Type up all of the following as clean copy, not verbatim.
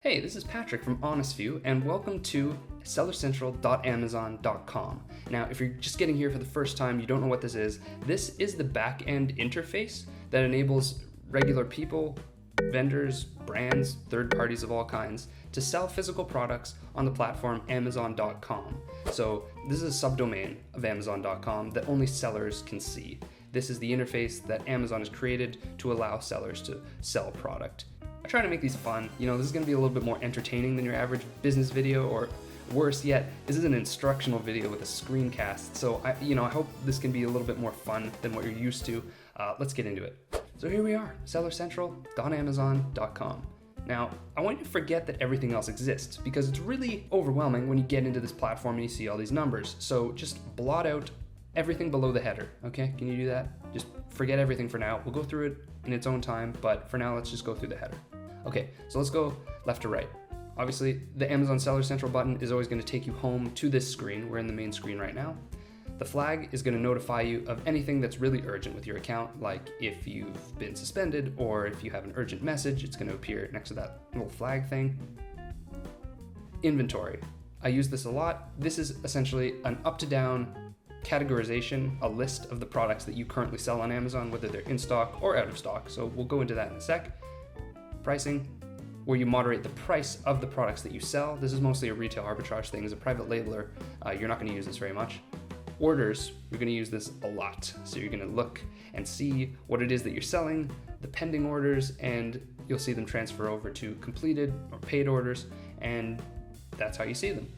Hey, this is Patrick from HonestView, and welcome to sellercentral.amazon.com. Now, if you're just getting here for the first time, you don't know what this is the back-end interface that enables regular people, vendors, brands, third parties of all kinds to sell physical products on the platform amazon.com. So this is a subdomain of amazon.com that only sellers can see. This is the interface that Amazon has created to allow sellers to sell product. I try to make these fun. This is going to be a little bit more entertaining than your average business video, or worse yet, this is an instructional video with a screencast. So I hope this can be a little bit more fun than what you're used to. Let's get into it. So here we are, sellercentral.amazon.com. Now, I want you to forget that everything else exists because it's really overwhelming when you get into this platform and you see all these numbers. So just blot out everything below the header, okay? Can you do that? Just forget everything for now. We'll go through it in its own time, but for now, let's just go through the header. Okay, so let's go left to right. Obviously, the Amazon Seller Central button is always going to take you home to this screen. We're in the main screen right now. The flag is going to notify you of anything that's really urgent with your account, like if you've been suspended or if you have an urgent message, it's going to appear next to that little flag thing. Inventory. I use this a lot. This is essentially an up-to-down categorization, a list of the products that you currently sell on Amazon, whether they're in stock or out of stock. So we'll go into that in a sec. Pricing, where you moderate the price of the products that you sell. This is mostly a retail arbitrage thing. As a private labeler, you're not going to use this very much. Orders, you're going to use this a lot. So you're going to look and see what it is that you're selling, the pending orders, and you'll see them transfer over to completed or paid orders, and that's how you see them.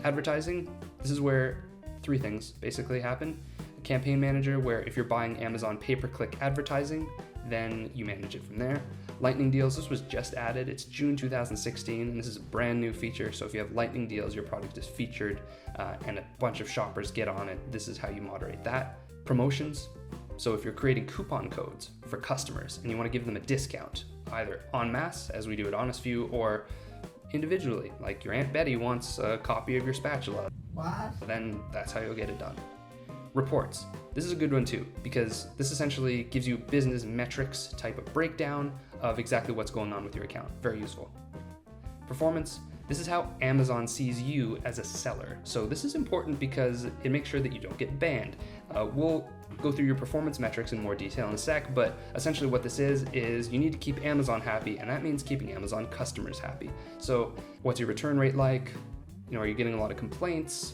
Advertising, this is where three things basically happen. A campaign manager, where if you're buying Amazon pay-per-click advertising, then you manage it from there. Lightning deals, this was just added. It's June 2016, and this is a brand new feature. So if you have lightning deals, your product is featured and a bunch of shoppers get on it. This is how you moderate that. Promotions, so if you're creating coupon codes for customers and you want to give them a discount, either en masse, as we do at HonestView, or individually, like your Aunt Betty wants a copy of your spatula. What? Then that's how you'll get it done. Reports. This is a good one too, because this essentially gives you business metrics type of breakdown of exactly what's going on with your account. Very useful. Performance. This is how Amazon sees you as a seller. So this is important because it makes sure that you don't get banned. We'll go through your performance metrics in more detail in a sec, but essentially what this is you need to keep Amazon happy, and that means keeping Amazon customers happy. So what's your return rate like? Are you getting a lot of complaints?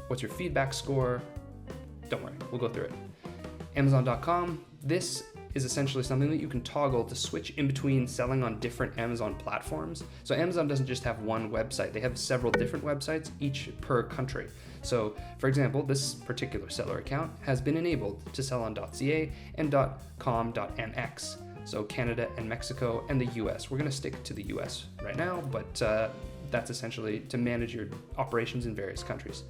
What's your feedback score? Don't worry, we'll go through it. Amazon.com, this is essentially something that you can toggle to switch in between selling on different Amazon platforms. So Amazon doesn't just have one website, they have several different websites, each per country. So for example, this particular seller account has been enabled to sell on .ca and .com.mx. So Canada and Mexico and the US. We're gonna stick to the US right now, but that's essentially to manage your operations in various countries.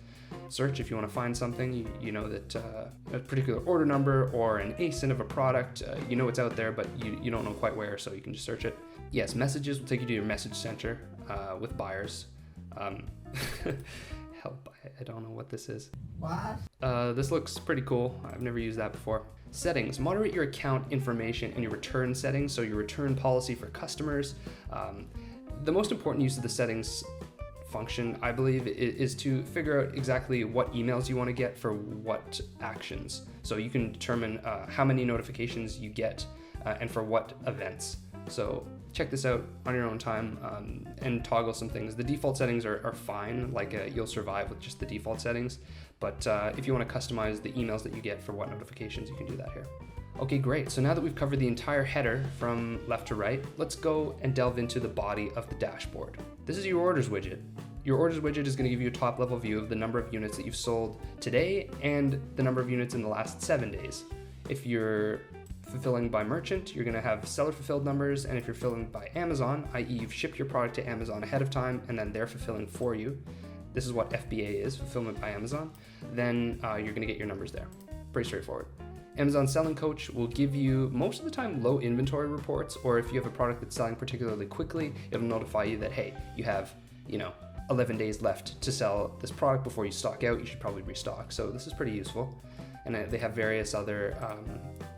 Search, if you want to find something, you know that a particular order number or an ASIN of a product, you know it's out there, but you don't know quite where, so you can just search it. Yes, messages will take you to your message center with buyers. Help, I don't know what this is. What? This looks pretty cool. I've never used that before. Settings, moderate your account information and your return settings, so your return policy for customers. The most important use of the settings function, I believe, is to figure out exactly what emails you want to get for what actions. So you can determine how many notifications you get and for what events. So check this out on your own time and toggle some things. The default settings are fine, like you'll survive with just the default settings, but if you want to customize the emails that you get for what notifications, you can do that here. Okay, great. So now that we've covered the entire header from left to right, let's go and delve into the body of the dashboard. This is your orders widget. Your orders widget is going to give you a top level view of the number of units that you've sold today and the number of units in the last 7 days. If you're fulfilling by merchant, you're going to have seller fulfilled numbers, and if you're fulfilling by Amazon, i.e. you've shipped your product to Amazon ahead of time and then they're fulfilling for you, this is what FBA is, fulfillment by Amazon, then you're going to get your numbers there. Pretty straightforward. Amazon Selling Coach will give you, most of the time, low inventory reports, or if you have a product that's selling particularly quickly, it'll notify you that, hey, you have, 11 days left to sell this product before you stock out, you should probably restock. So this is pretty useful. And they have various other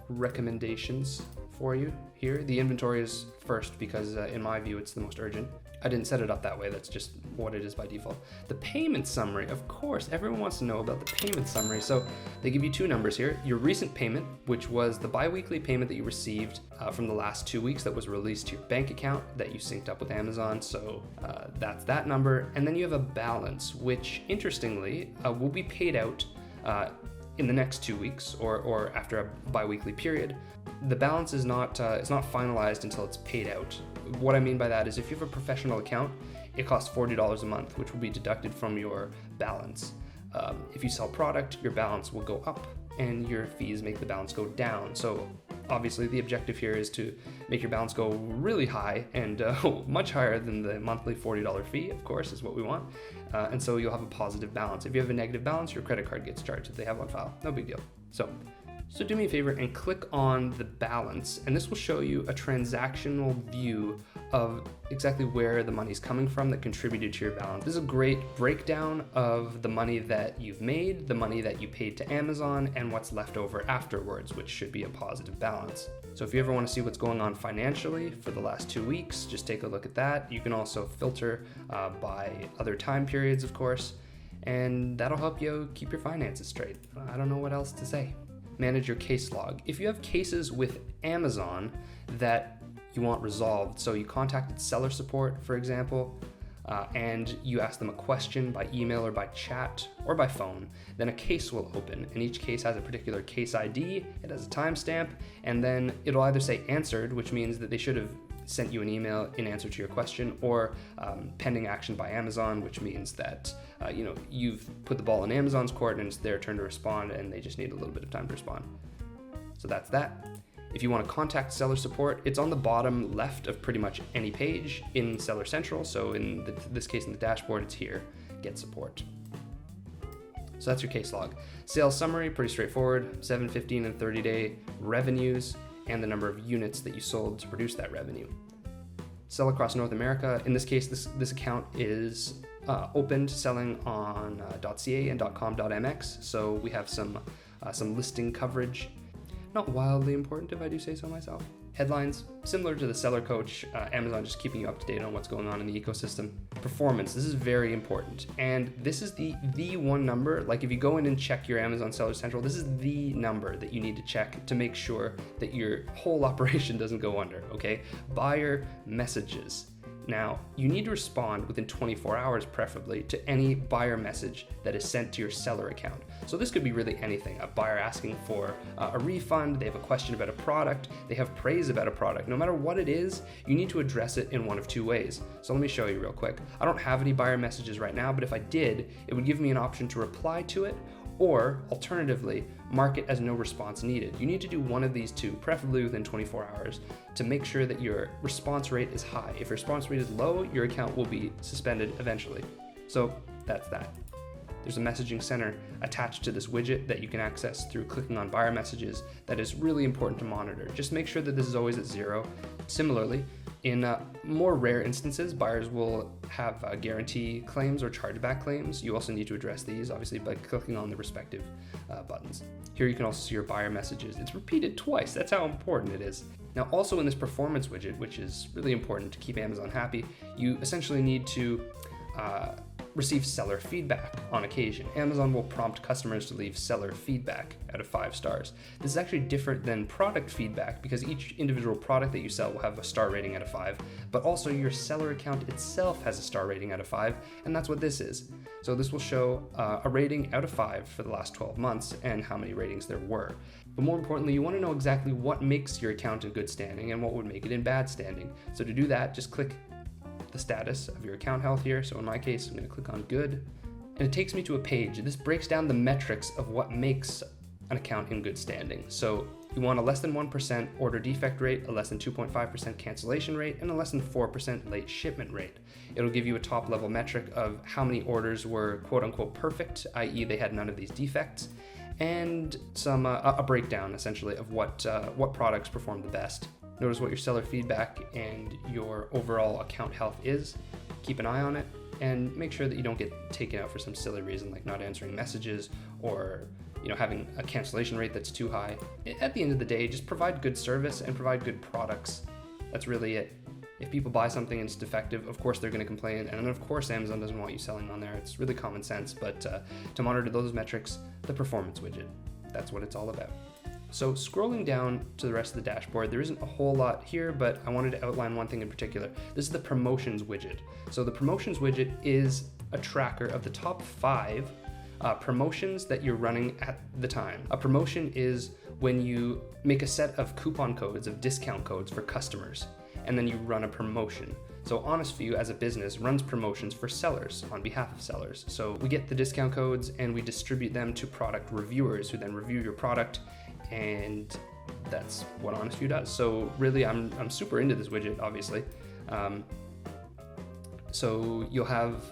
recommendations for you here. The inventory is first because in my view, it's the most urgent. I didn't set it up that way, that's just what it is by default. The payment summary, of course, everyone wants to know about the payment summary. So they give you two numbers here. Your recent payment, which was the bi-weekly payment that you received from the last 2 weeks that was released to your bank account that you synced up with Amazon. So that's that number. And then you have a balance, which interestingly will be paid out in the next 2 weeks or after a bi-weekly period. The balance is not it's not finalized until it's paid out. What I mean by that is if you have a professional account, it costs $40 a month, which will be deducted from your balance. If you sell product, your balance will go up and your fees make the balance go down. So obviously the objective here is to make your balance go really high and much higher than the monthly $40 fee, of course, is what we want. And so you'll have a positive balance. If you have a negative balance, your credit card gets charged if they have on file. No big deal. So do me a favor and click on the balance, and this will show you a transactional view of exactly where the money's coming from that contributed to your balance. This is a great breakdown of the money that you've made, the money that you paid to Amazon, and what's left over afterwards, which should be a positive balance. So if you ever want to see what's going on financially for the last 2 weeks, just take a look at that. You can also filter by other time periods, of course, and that'll help you keep your finances straight. I don't know what else to say. Manage your case log. If you have cases with Amazon that you want resolved, so you contacted seller support, for example, and you ask them a question by email or by chat or by phone, then a case will open, and each case has a particular case ID, it has a timestamp, and then it'll either say answered, which means that they should have sent you an email in answer to your question, or pending action by Amazon, which means that you've put the ball in Amazon's court and it's their turn to respond and they just need a little bit of time to respond. So that's that. If you want to contact seller support, it's on the bottom left of pretty much any page in Seller Central. So in this case in the dashboard, it's here, get support. So that's your case log. Sales summary, pretty straightforward, 7, 15, and 30-day revenues, and the number of units that you sold to produce that revenue. Sell across North America. In this case, this account is opened selling on .ca and .com.mx, so we have some listing coverage. Not wildly important if I do say so myself. Headlines, similar to the seller coach, Amazon just keeping you up to date on what's going on in the ecosystem. Performance, this is very important. And this is the one number, like if you go in and check your Amazon Seller Central, this is the number that you need to check to make sure that your whole operation doesn't go under, okay? Buyer messages. Now, you need to respond within 24 hours, preferably, to any buyer message that is sent to your seller account. So this could be really anything. A buyer asking for a refund, they have a question about a product, they have praise about a product. No matter what it is, you need to address it in one of two ways. So let me show you real quick. I don't have any buyer messages right now, but if I did, it would give me an option to reply to it, or alternatively, mark it as no response needed. You need to do one of these two, preferably within 24 hours, to make sure that your response rate is high. If your response rate is low, your account will be suspended eventually. So that's that. There's a messaging center attached to this widget that you can access through clicking on buyer messages that is really important to monitor. Just make sure that this is always at 0. Similarly, in more rare instances, buyers will have guarantee claims or chargeback claims. You also need to address these, obviously, by clicking on the respective buttons. Here you can also see your buyer messages. It's repeated twice. That's how important it is. Now, also in this performance widget, which is really important to keep Amazon happy, you essentially need to receive seller feedback on occasion. Amazon will prompt customers to leave seller feedback out of 5 stars. This is actually different than product feedback because each individual product that you sell will have a star rating out of 5, but also your seller account itself has a star rating out of 5, and that's what this is. So this will show a rating out of 5 for the last 12 months and how many ratings there were. But more importantly, you want to know exactly what makes your account in good standing and what would make it in bad standing. So to do that, just click the status of your account health here. So in my case, I'm going to click on good, and it takes me to a page. This breaks down the metrics of what makes an account in good standing. So you want a less than 1% order defect rate, a less than 2.5% cancellation rate, and a less than 4% late shipment rate. It'll give you a top level metric of how many orders were quote unquote perfect, i.e. they had none of these defects, and some a breakdown essentially of what products performed the best. Notice what your seller feedback and your overall account health is. Keep an eye on it and make sure that you don't get taken out for some silly reason like not answering messages or having a cancellation rate that's too high. At the end of the day, just provide good service and provide good products. That's really it. If people buy something and it's defective, of course they're going to complain, and then of course Amazon doesn't want you selling on there. It's really common sense, but to monitor those metrics, the performance widget, that's what it's all about. So scrolling down to the rest of the dashboard, there isn't a whole lot here, but I wanted to outline one thing in particular. This is the promotions widget. So the promotions widget is a tracker of the top 5 promotions that you're running at the time. A promotion is when you make a set of coupon codes, of discount codes for customers, and then you run a promotion. So Honest Few as a business runs promotions for sellers on behalf of sellers. So we get the discount codes and we distribute them to product reviewers who then review your product, and that's what Honest Few does. So really I'm super into this widget, obviously. So you'll have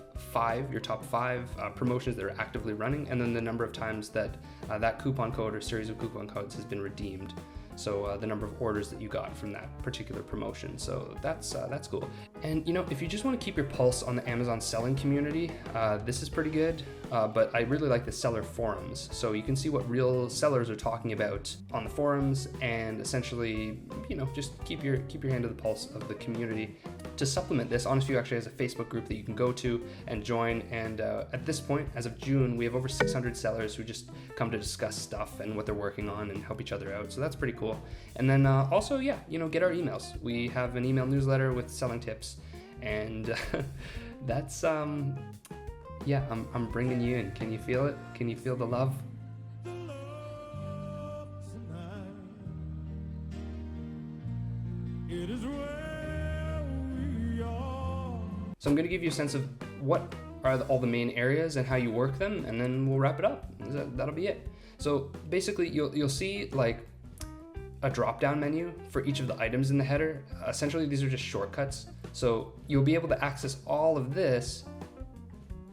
your top 5 promotions that are actively running, and then the number of times that that coupon code or series of coupon codes has been redeemed. So the number of orders that you got from that particular promotion. So that's cool. And if you just want to keep your pulse on the Amazon selling community, this is pretty good. But I really like the seller forums. So you can see what real sellers are talking about on the forums, and essentially, just keep your hand to the pulse of the community. To supplement this, Honest Few actually has a Facebook group that you can go to and join. And at this point, as of June, we have over 600 sellers who just come to discuss stuff and what they're working on and help each other out. So that's pretty cool. And then also, get our emails. We have an email newsletter with selling tips, and that's I'm bringing you in. Can you feel it? Can you feel the love? So I'm going to give you a sense of what are all the main areas and how you work them, and then we'll wrap it up. That'll be it. So basically, you'll see like a drop-down menu for each of the items in the header. Essentially, these are just shortcuts. So you'll be able to access all of this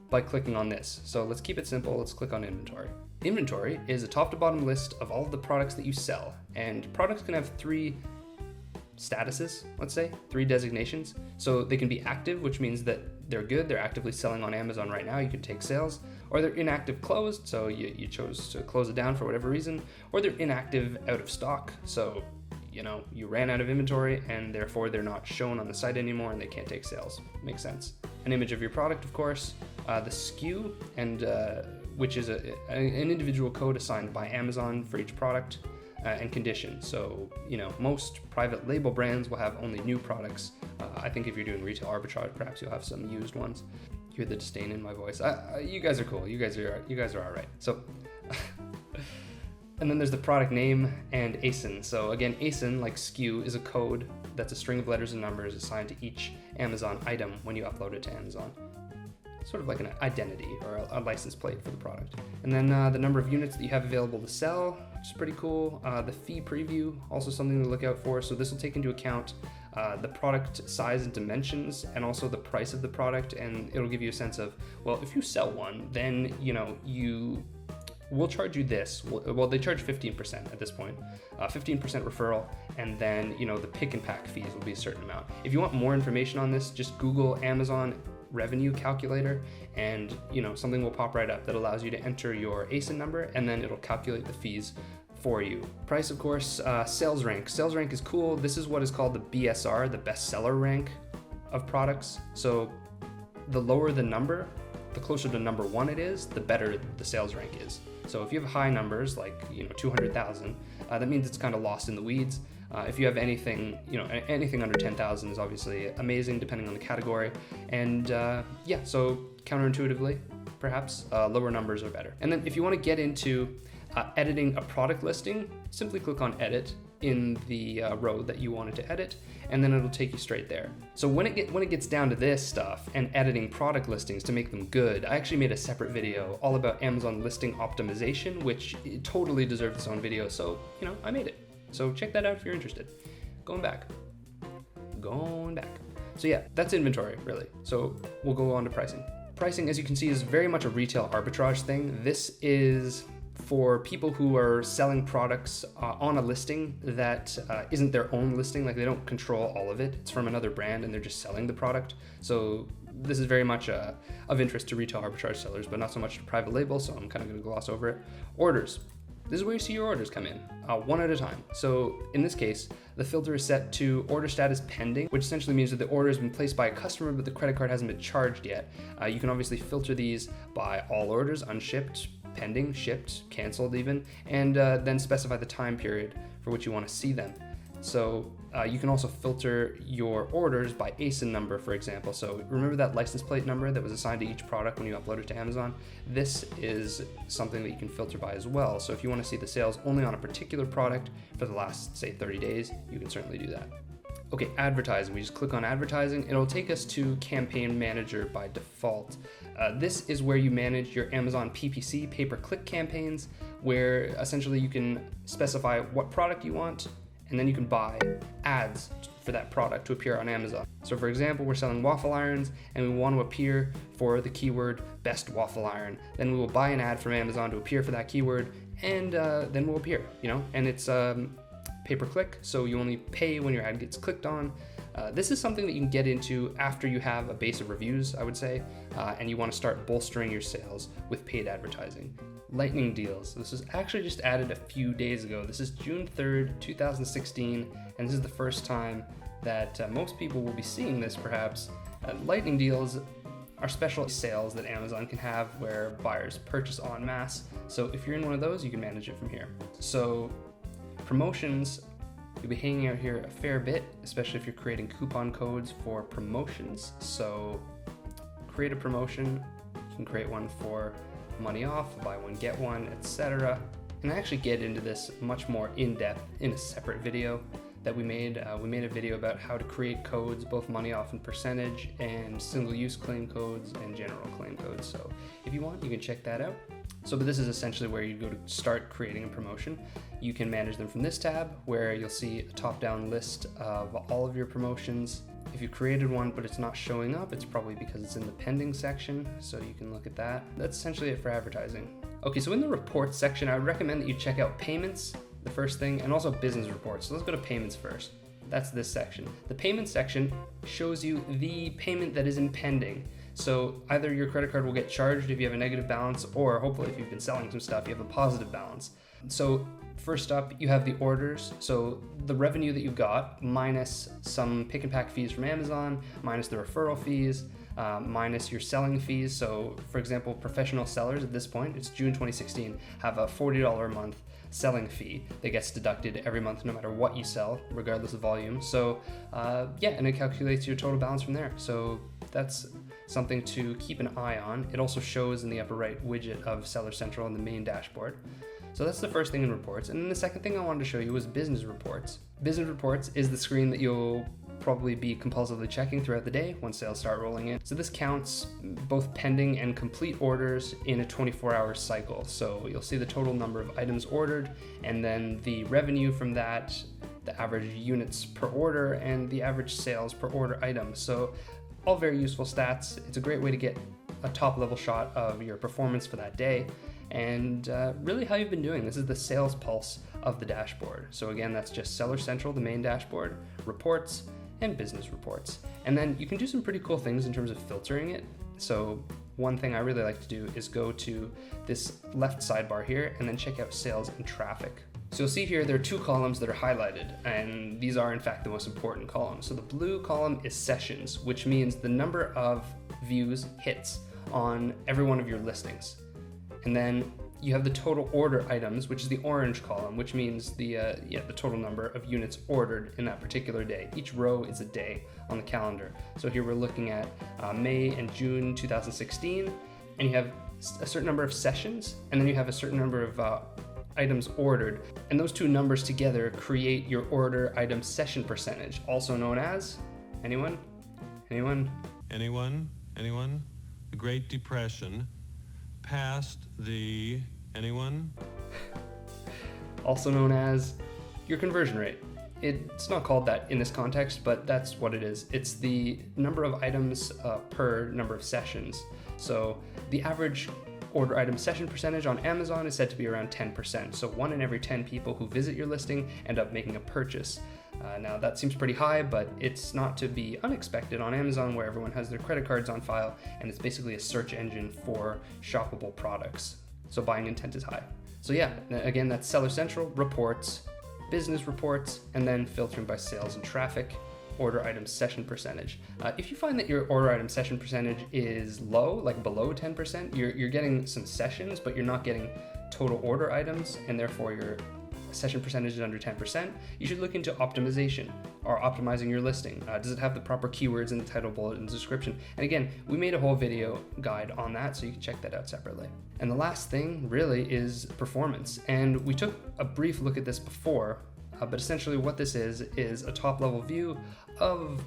by clicking on this. So let's keep it simple. Let's click on inventory. Inventory is a top to bottom list of all of the products that you sell, and products can have 3 statuses, let's say, 3 designations. So they can be active, which means that they're good, they're actively selling on Amazon right now, you can take sales, or they're inactive closed, so you chose to close it down for whatever reason, or they're inactive out of stock, so you ran out of inventory and therefore they're not shown on the site anymore and they can't take sales. Makes sense. An image of your product, of course, the SKU, and which is an individual code assigned by Amazon for each product, and condition. So, most private label brands will have only new products. I think if you're doing retail arbitrage, perhaps you'll have some used ones. You hear the disdain in my voice. You guys are cool. You guys are all right. So, and then there's the product name and ASIN. So again, ASIN, like SKU, is a code that's a string of letters and numbers assigned to each Amazon item when you upload it to Amazon. Sort of like an identity or a license plate for the product. And then the number of units that you have available to sell, which is pretty cool. The fee preview, also something to look out for. So this will take into account the product size and dimensions, and also the price of the product, and it'll give you a sense of, well, if you sell one, then we'll charge you this. Well, they charge 15% at this point, 15% referral, and then the pick and pack fees will be a certain amount. If you want more information on this, just Google Amazon revenue calculator, and something will pop right up that allows you to enter your ASIN number, and then it'll calculate the fees for you. Price, of course. Sales rank. Sales rank is cool. This is what is called the BSR, the bestseller rank of products. So the lower the number, the closer to number 1 it is, the better the sales rank is. So if you have high numbers like 200,000, that means it's kind of lost in the weeds. If you have anything, anything under 10,000 is obviously amazing, depending on the category. And so counterintuitively, perhaps lower numbers are better. And then if you want to get into editing a product listing, simply click on edit in the row that you wanted to edit, and then it'll take you straight there. So when it gets down to this stuff and editing product listings to make them good, I actually made a separate video all about Amazon listing optimization, which it totally deserved its own video. So I made it. So check that out if you're interested. Going back. So yeah, that's inventory really. So we'll go on to pricing. Pricing, as you can see, is very much a retail arbitrage thing. This is for people who are selling products on a listing that isn't their own listing, like they don't control all of it. It's from another brand and they're just selling the product. So this is very much of interest to retail arbitrage sellers, but not so much to private label, so I'm kind of going to gloss over it. Orders. This is where you see your orders come in, one at a time. So in this case, the filter is set to order status pending, which essentially means that the order has been placed by a customer, but the credit card hasn't been charged yet. You can obviously filter these by all orders, unshipped, pending, shipped, canceled even, and then specify the time period for which you want to see them. So you can also filter your orders by ASIN number, for example. So remember that license plate number that was assigned to each product when you upload it to Amazon? This is something that you can filter by as well. So if you want to see the sales only on a particular product for the last, say, 30 days, you can certainly do that. Okay, advertising. We just click on advertising. It'll take us to Campaign Manager by default. This is where you manage your Amazon PPC, pay-per-click campaigns, where essentially you can specify what product you want, and then you can buy ads for that product to appear on Amazon. So for example, we're selling waffle irons and we want to appear for the keyword best waffle iron. Then we will buy an ad from Amazon to appear for that keyword, and then we'll appear, and it's pay-per-click, so you only pay when your ad gets clicked on. This is something that you can get into after you have a base of reviews, I would say, and you want to start bolstering your sales with paid advertising. Lightning deals. This was actually just added a few days ago. This is June 3rd, 2016, and this is the first time that most people will be seeing this, perhaps. Lightning deals are special sales that Amazon can have where buyers purchase en masse. So if you're in one of those, you can manage it from here. So promotions, you'll be hanging out here a fair bit, especially if you're creating coupon codes for promotions. So create a promotion. You can create one for money off, buy one, get one, etc. And I actually get into this much more in depth in a separate video that we made. We made a video about how to create codes, both money off and percentage, and single-use claim codes and general claim codes. So if you want, you can check that out. So, but this is essentially where you go to start creating a promotion. You can manage them from this tab, where you'll see a top-down list of all of your promotions. If you created one but it's not showing up, it's probably because it's in the pending section, so you can look at that. That's essentially it for advertising. Okay, so in the reports section, I would recommend that you check out payments, the first thing, and also business reports. So let's go to payments first. That's this section. The payments section shows you the payment that is in pending. So either your credit card will get charged if you have a negative balance, or hopefully if you've been selling some stuff, you have a positive balance. So first up, you have the orders. So the revenue that you got minus some pick and pack fees from Amazon, minus the referral fees, minus your selling fees. So for example, professional sellers at this point, it's June 2016, have a $40 a month selling fee that gets deducted every month no matter what you sell, regardless of volume. So and it calculates your total balance from there. So that's something to keep an eye on. It also shows in the upper right widget of Seller Central in the main dashboard. So that's the first thing in reports. And then the second thing I wanted to show you was business reports. Business reports is the screen that you'll probably be compulsively checking throughout the day once sales start rolling in. So this counts both pending and complete orders in a 24-hour cycle. So you'll see the total number of items ordered, and then the revenue from that, the average units per order, and the average sales per order item. So all very useful stats. It's a great way to get a top-level shot of your performance for that day and really how you've been doing. This is the sales pulse of the dashboard. So again, that's just Seller Central, the main dashboard, reports, and business reports. And then you can do some pretty cool things in terms of filtering it. So one thing I really like to do is go to this left sidebar here and then check out sales and traffic. So you'll see here there are two columns that are highlighted, and these are in fact the most important columns. So the blue column is sessions, which means the number of views, hits on every one of your listings. And then you have the total order items, which is the orange column, which means the total number of units ordered in that particular day. Each row is a day on the calendar. So here we're looking at May and June 2016, and you have a certain number of sessions, and then you have a certain number of items ordered, and those two numbers together create your order item session percentage, also known as anyone? The Great Depression past the anyone? Also known as your conversion rate. It's not called that in this context, but that's what it is. It's the number of items per number of sessions. So the average order item session percentage on Amazon is said to be around 10%. So 1 in every 10 people who visit your listing end up making a purchase. Now that seems pretty high, but it's not to be unexpected on Amazon, where everyone has their credit cards on file, and it's basically a search engine for shoppable products. So buying intent is high. So yeah, again, that's Seller Central, reports, business reports, and then filtering by sales and traffic, order item session percentage. If you find that your order item session percentage is low, like below 10%, you're getting some sessions, but you're not getting total order items, and therefore your session percentage is under 10%, you should look into optimization or optimizing your listing. Does it have the proper keywords in the title, bullet, and description? And again, we made a whole video guide on that, so you can check that out separately. And the last thing really is performance. And we took a brief look at this before, but essentially what this is a top level view of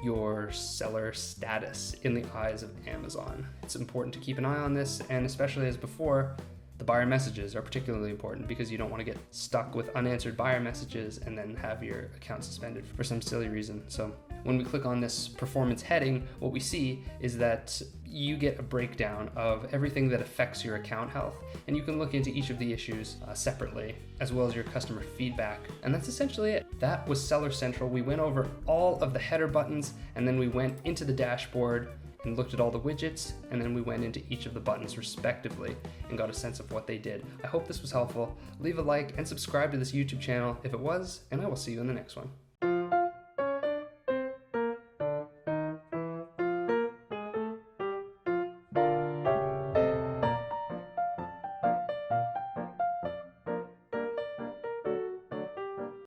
your seller status in the eyes of Amazon. It's important to keep an eye on this, and especially as before, the buyer messages are particularly important because you don't want to get stuck with unanswered buyer messages and then have your account suspended for some silly reason. So when we click on this performance heading, what we see is that you get a breakdown of everything that affects your account health, and you can look into each of the issues separately, as well as your customer feedback. And that's essentially it. That was Seller Central. We went over all of the header buttons, and then we went into the dashboard and looked at all the widgets, and then we went into each of the buttons respectively and got a sense of what they did. I hope this was helpful. Leave a like and subscribe to this YouTube channel if it was, and I will see you in the next one.